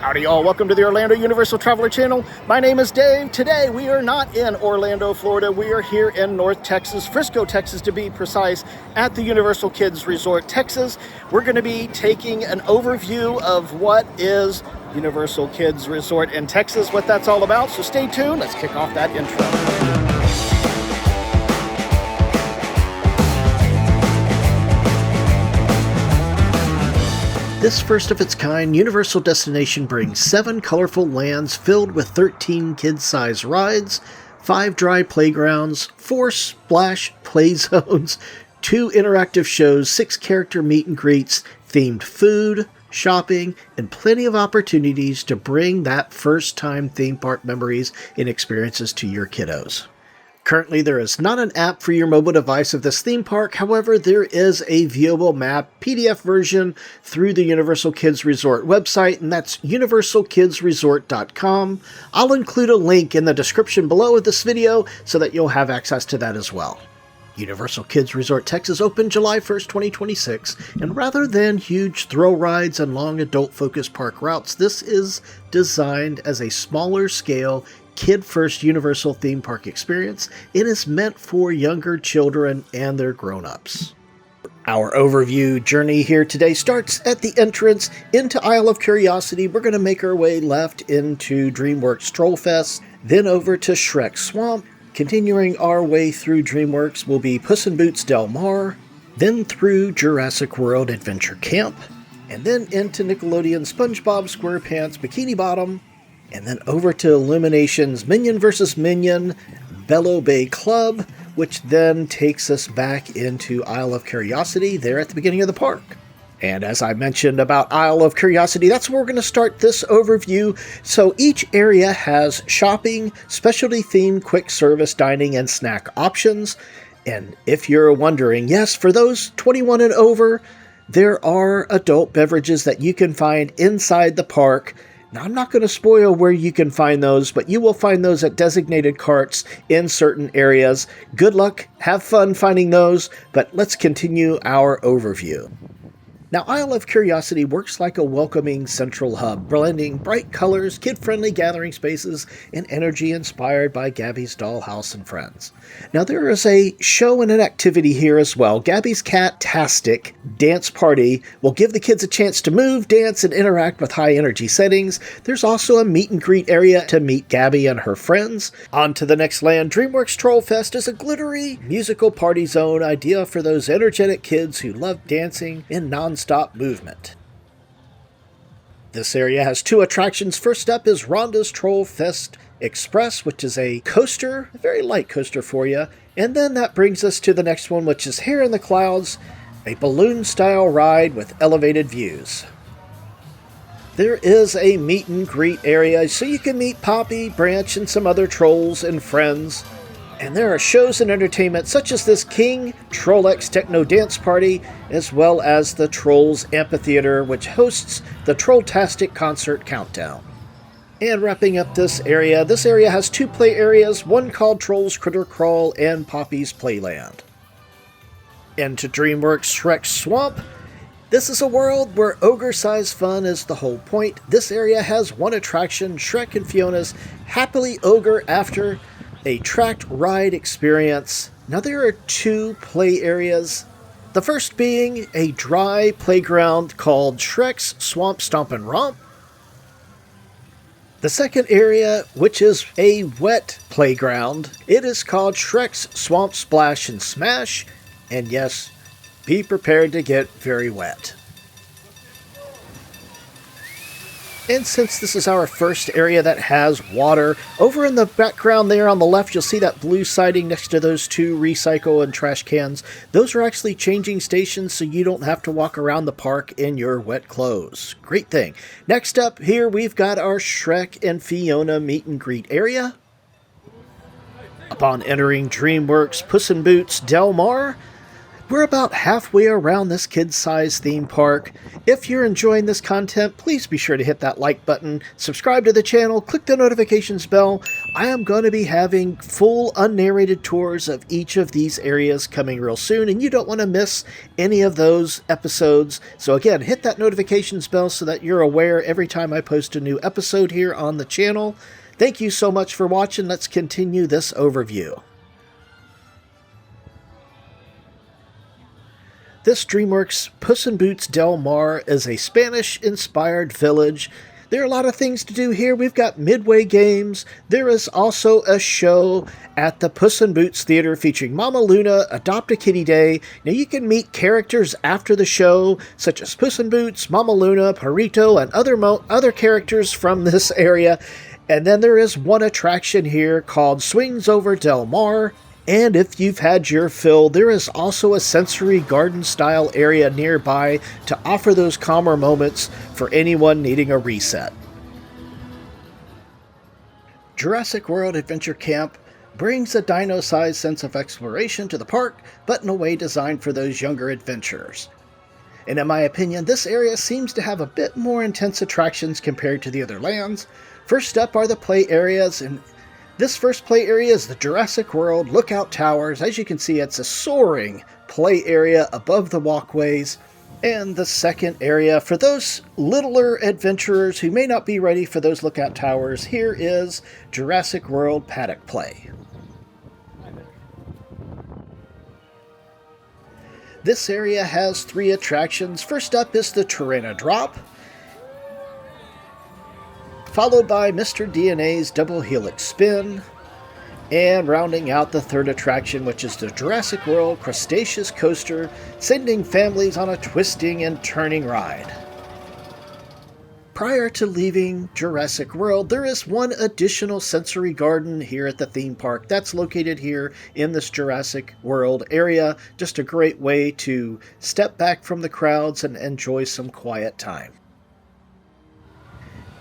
Howdy y'all, welcome to the Orlando Universal Traveler channel. My name is Dave. Today we are not in Orlando, Florida. We are here in North Texas, Frisco, Texas to be precise, at the Universal Kids Resort, Texas. We're going to be taking an overview of what is Universal Kids Resort in Texas, what that's all about. So stay tuned, let's kick off that intro. This first of its kind Universal destination brings 7 colorful lands filled with 13 kid-sized rides, 5 dry playgrounds, 4 splash play zones, 2 interactive shows, 6 character meet and greets, themed food, shopping, and plenty of opportunities to bring that first-time theme park memories and experiences to your kiddos. Currently, there is not an app for your mobile device of this theme park. However, there is a viewable map PDF version through the Universal Kids Resort website, and that's universalkidsresort.com. I'll include a link in the description below of this video so that you'll have access to that as well. Universal Kids Resort Texas opened July 1st, 2026, and rather than huge thrill rides and long adult-focused park routes, this is designed as a smaller scale kid-first Universal theme park experience. It is meant for younger children and their grown-ups. Our overview journey here today starts at the entrance into Isle of Curiosity. We're going to make our way left into DreamWorks TrollsFest, then over to Shrek Swamp. Continuing our way through DreamWorks will be Puss in Boots Del Mar, then through Jurassic World Adventure Camp, and then into Nickelodeon SpongeBob SquarePants Bikini Bottom, and then over to Illumination's Minion vs. Minion Bello Bay Club, which then takes us back into Isle of Curiosity there at the beginning of the park. And as I mentioned about Isle of Curiosity, that's where we're going to start this overview. So each area has shopping, specialty-themed quick service dining, and snack options. And if you're wondering, yes, for those 21 and over, there are adult beverages that you can find inside the park. Now, I'm not going to spoil where you can find those, but you will find those at designated carts in certain areas. Good luck, have fun finding those, but let's continue our overview. Now, Isle of Curiosity works like a welcoming central hub, blending bright colors, kid-friendly gathering spaces, and energy inspired by Gabby's Dollhouse and friends. Now, there is a show and an activity here as well. Gabby's Cat-tastic Dance Party will give the kids a chance to move, dance, and interact with high-energy settings. There's also a meet and greet area to meet Gabby and her friends. On to the next land, DreamWorks TrollsFest is a glittery musical party zone idea for those energetic kids who love dancing and non-stop movement. This area has 2 attractions. First up is Rhonda's TrollsFest Express, which is a coaster, a very light coaster for you. And then that brings us to the next one, which is Here in the Clouds, a balloon-style ride with elevated views. There is a meet and greet area, so you can meet Poppy, Branch, and some other trolls and friends. And there are shows and entertainment such as this King Trollex Techno Dance Party, as well as the Trolls Amphitheater, which hosts the Trolltastic Concert Countdown. And wrapping up this area has 2 play areas, one called Trolls Critter Crawl and Poppy's Playland. Into DreamWorks Shrek Swamp. This is a world where ogre-sized fun is the whole point. This area has one attraction, Shrek and Fiona's Happily Ogre After, a tracked ride experience. Now there are 2 play areas. The first being a dry playground called Shrek's Swamp Stomp and Romp. The second area, which is a wet playground, it is called Shrek's Swamp Splash and Smash. And yes, be prepared to get very wet. And since this is our first area that has water, over in the background there on the left, you'll see that blue siding next to those 2 recycle and trash cans. Those are actually changing stations, so you don't have to walk around the park in your wet clothes. Great thing. Next up here, we've got our Shrek and Fiona meet and greet area. Upon entering DreamWorks Puss in Boots Del Mar, We're about halfway around this kid-sized theme park. If you're enjoying this content, please be sure to hit that like button, subscribe to the channel, click the notifications bell. I am going to be having full unnarrated tours of each of these areas coming real soon, and you don't want to miss any of those episodes. So again, hit that notifications bell so that you're aware every time I post a new episode here on the channel. Thank you so much for watching. Let's continue this overview. This DreamWorks Puss in Boots Del Mar is a Spanish-inspired village. There are a lot of things to do here. We've got midway games. There is also a show at the Puss in Boots Theater featuring Mama Luna, Adopt a Kitty Day. Now you can meet characters after the show, such as Puss in Boots, Mama Luna, Perrito, and other characters from this area. And then there is one attraction here called Swings Over Del Mar. And if you've had your fill, there is also a sensory garden-style area nearby to offer those calmer moments for anyone needing a reset. Jurassic World Adventure Camp brings a dino-sized sense of exploration to the park, but in a way designed for those younger adventurers. And in my opinion, this area seems to have a bit more intense attractions compared to the other lands. First up are the play areas, and this first play area is the Jurassic World Lookout Towers. As you can see, it's a soaring play area above the walkways. And the second area, for those littler adventurers who may not be ready for those lookout towers, here is Jurassic World Paddock Play. This area has 3 attractions. First up is the Tyranno Drop, followed by Mr. DNA's Double Helix Spin, and rounding out the third attraction, which is the Jurassic World Crustaceous Coaster, sending families on a twisting and turning ride. Prior to leaving Jurassic World, there is one additional sensory garden here at the theme park. That's located here in this Jurassic World area. Just a great way to step back from the crowds and enjoy some quiet time.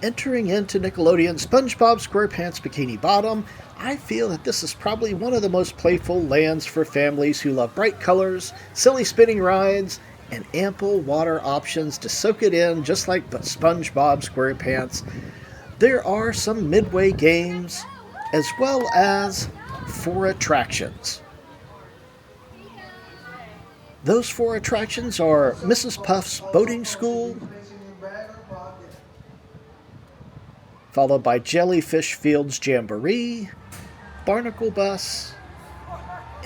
Entering into Nickelodeon SpongeBob SquarePants Bikini Bottom, I feel that this is probably one of the most playful lands for families who love bright colors, silly spinning rides, and ample water options to soak it in just like SpongeBob SquarePants. There are some midway games as well as 4 attractions. Those 4 attractions are Mrs. Puff's Boating School, followed by Jellyfish Fields Jamboree, Barnacle Bus,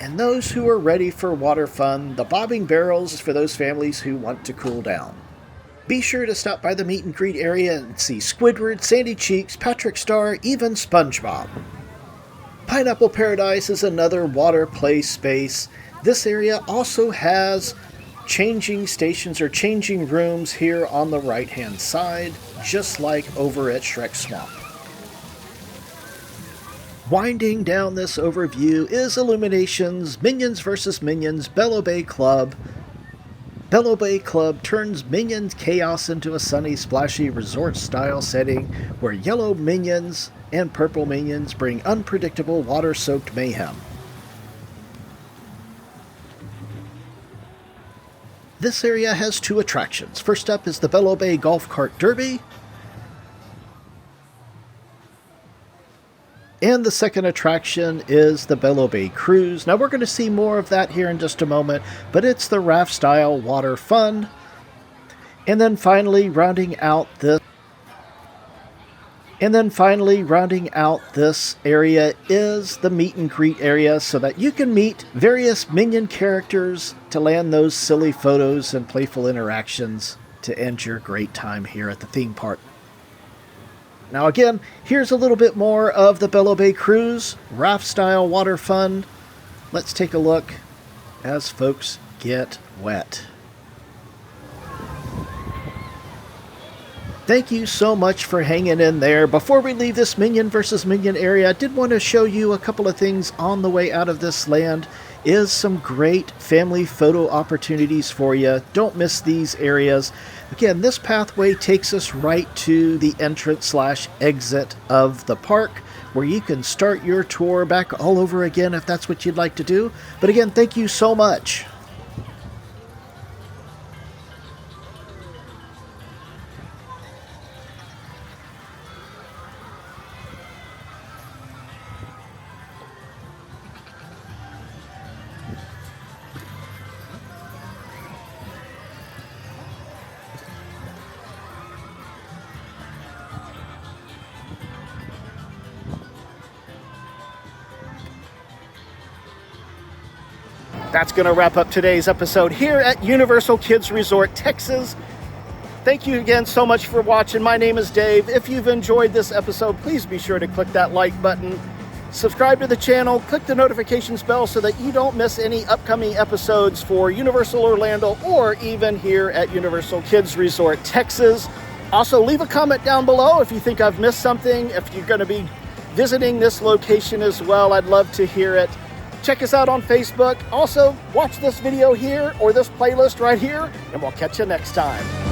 and those who are ready for water fun, the Bobbing Barrels for those families who want to cool down. Be sure to stop by the meet and greet area and see Squidward, Sandy Cheeks, Patrick Star, even SpongeBob. Pineapple Paradise is another water play space. This area also has changing stations or changing rooms here on the right hand side, just like over at Shrek Swamp. Winding down this overview is Illumination's Minions vs. Minions Bello Bay Club. Bello Bay Club turns Minions chaos into a sunny, splashy resort-style setting where yellow minions and purple minions bring unpredictable water-soaked mayhem. This area has 2 attractions. First up is the Bello Bay Golf Cart Derby, and the second attraction is the Bello Bay Cruise. Now we're going to see more of that here in just a moment, but it's the raft-style water fun. And then finally rounding out this area is the meet and greet area so that you can meet various Minion characters to land those silly photos and playful interactions to end your great time here at the theme park. Now again, here's a little bit more of the Bello Bay Cruise, raft-style water fun. Let's take a look as folks get wet. Thank you so much for hanging in there. Before we leave this Minion vs. Minion area, I did want to show you a couple of things on the way out of this land. Is some great family photo opportunities for you. Don't miss these areas. Again, this pathway takes us right to the entrance/exit of the park, where you can start your tour back all over again if that's what you'd like to do. But again, thank you so much. That's going to wrap up today's episode here at Universal Kids Resort, Texas. Thank you again so much for watching. My name is Dave. If you've enjoyed this episode, please be sure to click that like button. Subscribe to the channel, click the notifications bell so that you don't miss any upcoming episodes for Universal Orlando or even here at Universal Kids Resort, Texas. Also, leave a comment down below if you think I've missed something, if you're going to be visiting this location as well. I'd love to hear it. Check us out on Facebook. Also, watch this video here or this playlist right here, and we'll catch you next time.